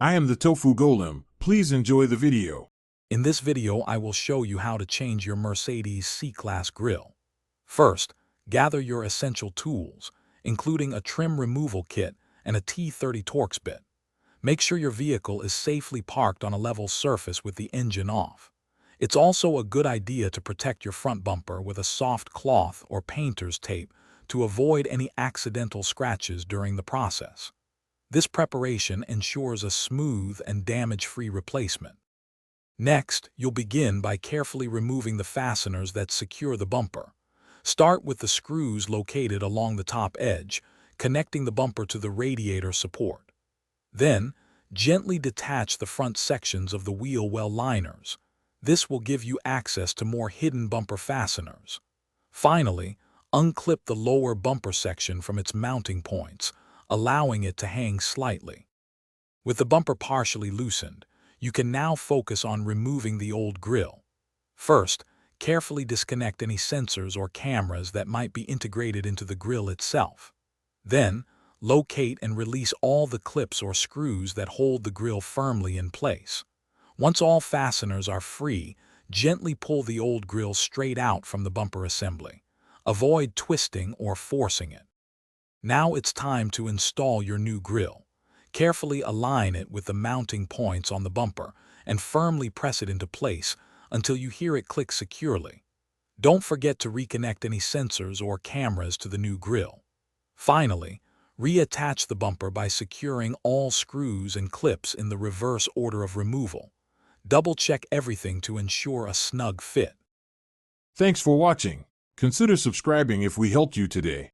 I am the Tofu Golem. Please enjoy the video. In this video, I will show you how to change your Mercedes C-Class grille. First, gather your essential tools, including a trim removal kit and a T30 Torx bit. Make sure your vehicle is safely parked on a level surface with the engine off. It's also a good idea to protect your front bumper with a soft cloth or painter's tape to avoid any accidental scratches during the process. This preparation ensures a smooth and damage-free replacement. Next, you'll begin by carefully removing the fasteners that secure the bumper. Start with the screws located along the top edge, connecting the bumper to the radiator support. Then, gently detach the front sections of the wheel well liners. This will give you access to more hidden bumper fasteners. Finally, unclip the lower bumper section from its mounting points, allowing it to hang slightly. With the bumper partially loosened, you can now focus on removing the old grille. First, carefully disconnect any sensors or cameras that might be integrated into the grille itself. Then, locate and release all the clips or screws that hold the grille firmly in place. Once all fasteners are free, gently pull the old grille straight out from the bumper assembly. Avoid twisting or forcing it. Now it's time to install your new grille. Carefully align it with the mounting points on the bumper and firmly press it into place until you hear it click securely. Don't forget to reconnect any sensors or cameras to the new grille. Finally, reattach the bumper by securing all screws and clips in the reverse order of removal. Double-check everything to ensure a snug fit. Thanks for watching. Consider subscribing if we helped you today.